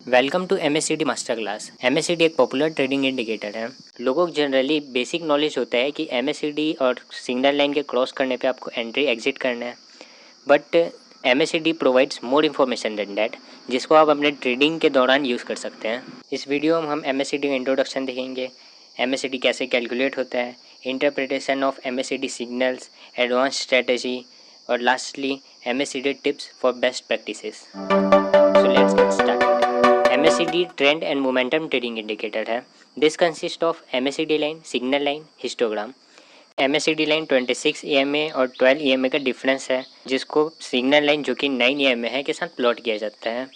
Welcome to MACD master class. MACD एक popular trading indicator है। लोगों को जनरली बेसिक नॉलेज होता है कि MACD और सिग्नल लाइन के क्रॉस करने पे आपको एंट्री एग्जिट करना है, but MACD provides more information than that, जिसको आप अपने ट्रेडिंग के दौरान यूज़ कर सकते हैं। इस वीडियो में हम MACD का इंट्रोडक्शन देखेंगे, MACD कैसे कैलकुलेट होता है, interpretation of MACD signals, advance strategy और lastly MACD tips for best practices. So let's get started. MACD trend and momentum trading indicator है। This consist of MACD line, signal line, histogram. MACD line 26 EMA और 12 EMA का difference है, जिसको signal line जो कि 9 EMA है के साथ प्लॉट किया जाता है।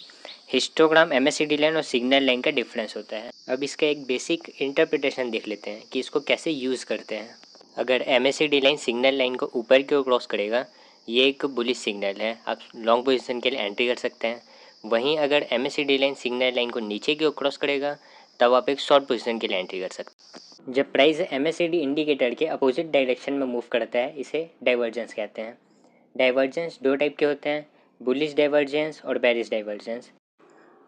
हिस्टोग्राम MACD लाइन और सिग्नल लाइन का डिफरेंस होता है। अब इसका एक बेसिक इंटरप्रिटेशन देख लेते हैं कि इसको कैसे यूज़ करते हैं। अगर MACD लाइन सिग्नल लाइन को ऊपर की ओर क्रॉस करेगा, ये एक बुलिश सिग्नल है, आप लॉन्ग पोजीशन के लिए एंट्री कर सकते हैं। वहीं अगर MACD लाइन सिग्नल लाइन को नीचे की ओर क्रॉस करेगा, तब आप एक शॉर्ट पोजीशन के लिए एंट्री कर सकते हैं। जब प्राइस MACD इंडिकेटर के अपोजिट डायरेक्शन में मूव करता है, इसे डाइवर्जेंस कहते हैं। डाइवर्जेंस दो टाइप के होते हैं, बुलिश डाइवर्जेंस और बेरिश डाइवर्जेंस।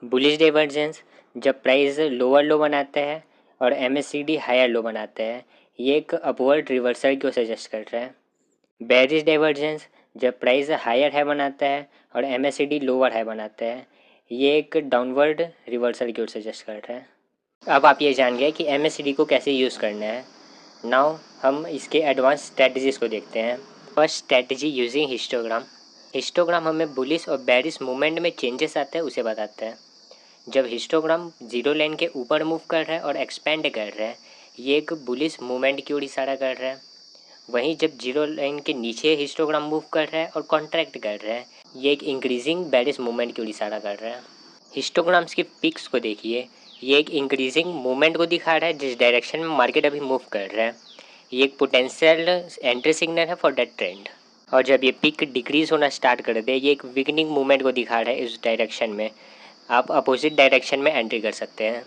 बुलिश डाइवर्जेंस जब प्राइस लोअर लो बनाता है और MACD हायर लो बनाता है, ये एक अपवर्ड रिवर्सल को सजेस्ट कर रहा है। बेरिश डाइवर्जेंस जब प्राइस हायर हाई बनाता है और MACD लोअर हाई बनाता है, ये एक डाउनवर्ड रिवर्सल की ओर सजेस्ट कर रहा है। अब आप ये जान गए कि MACD को कैसे यूज़ करना है। नाउ हम इसके एडवांस स्ट्रेटजीज़ को देखते हैं। First strategy using histogram. Histogram हमें बुलिश और बेरिश मूवमेंट में चेंजेस आते हैं उसे बताता है। जब हिस्टोग्राम जीरो लाइन के ऊपर मूव कर रहा है और एक्सपेंड कर रहा है, ये एक बुलिश मूवमेंट की ओर इशारा कर रहा है। वहीं जब जीरो लाइन के नीचे हिस्टोग्राम मूव कर रहा है और कॉन्ट्रैक्ट कर रहा है, ये एक इंक्रीजिंग बेरिश मूवमेंट की ओर इशारा कर रहा है। हिस्टोग्राम्स की पिक्स को देखिए, ये एक इंक्रीजिंग मूवमेंट को दिखा रहा है जिस डायरेक्शन में मार्केट अभी मूव कर रहा है। ये एक पोटेंशियल एंट्री सिग्नल है फॉर दैट ट्रेंड। और जब ये पिक डिक्रीज होना स्टार्ट कर दे, ये एक वीकनिंग मूवमेंट को दिखा रहा है इस डायरेक्शन में, आप अपोजिट डायरेक्शन में एंट्री कर सकते हैं।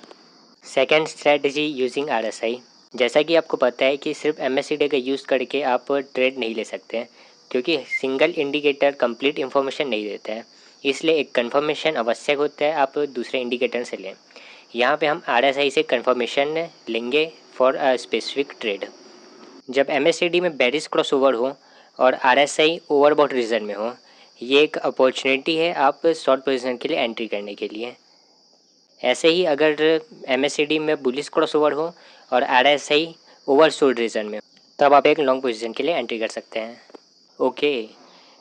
Second strategy using RSI। जैसा कि आपको पता है कि सिर्फ MACD का यूज़ करके आप ट्रेड नहीं ले सकते हैं, क्योंकि सिंगल इंडिकेटर कंप्लीट इन्फॉर्मेशन नहीं देता है, इसलिए एक कंफर्मेशन आवश्यक होता है आप दूसरे इंडिकेटर से लें। यहाँ पे हम RSI से कंफर्मेशन लेंगे फॉर अ स्पेसिफिक ट्रेड। जब MACD में बेरिश क्रॉसओवर हो और RSI ओवरबॉट रीजन में हो, ये एक अपॉर्चुनिटी है आप शॉर्ट पोजीशन के लिए एंट्री करने के लिए। ऐसे ही अगर MACD में बुलिश क्रॉसओवर हो और RSI ओवरसोल्ड रीजन में, तब आप एक लॉन्ग पोजीशन के लिए एंट्री कर सकते हैं। ओके,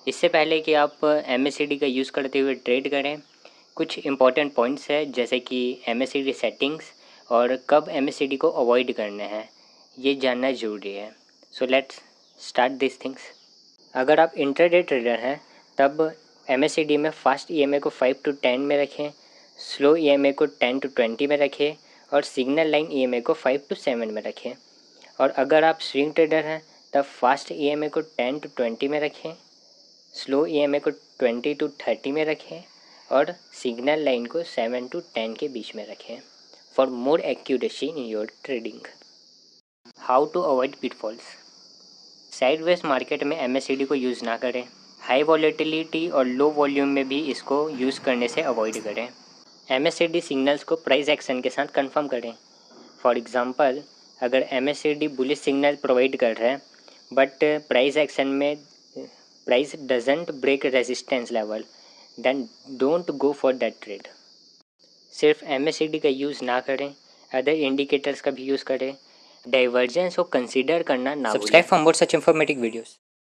इससे पहले कि आप MACD का यूज़ करते हुए ट्रेड करें, कुछ इंपॉर्टेंट पॉइंट्स है जैसे कि MACD सेटिंग्स और कब MACD को अवॉइड करना है, ये जानना ज़रूरी है। So let's start this things. अगर आप इंट्राडे ट्रेडर हैं, तब MACD में फास्ट EMA को 5 to 10 में रखें, स्लो EMA को 10 to 20 में रखें और सिग्नल लाइन EMA को 5 to 7 में रखें। और अगर आप स्विंग ट्रेडर हैं, तब फास्ट EMA को 10 to 20 में रखें, स्लो EMA को 20 to 30 में रखें और सिग्नल लाइन को 7 to 10 के बीच में रखें for more accuracy in your trading. How to avoid pitfalls. Sideways market में MACD को यूज़ ना करें। हाई वॉलेटिलिटी और लो वॉल्यूम में भी इसको यूज़ करने से अवॉइड करें। MACD सिग्नल्स को प्राइस एक्शन के साथ कंफर्म करें। फॉर एग्जांपल, अगर MACD बुलिश सिग्नल प्रोवाइड कर रहा है बट प्राइस एक्शन में price doesn't break resistance level, then don't go for that trade. सिर्फ MACD का यूज़ ना करें, अदर इंडिकेटर्स का भी यूज़ करें। डाइवर्जेंस को कंसीडर करना ना भूलें। Subscribe for more such informative videos.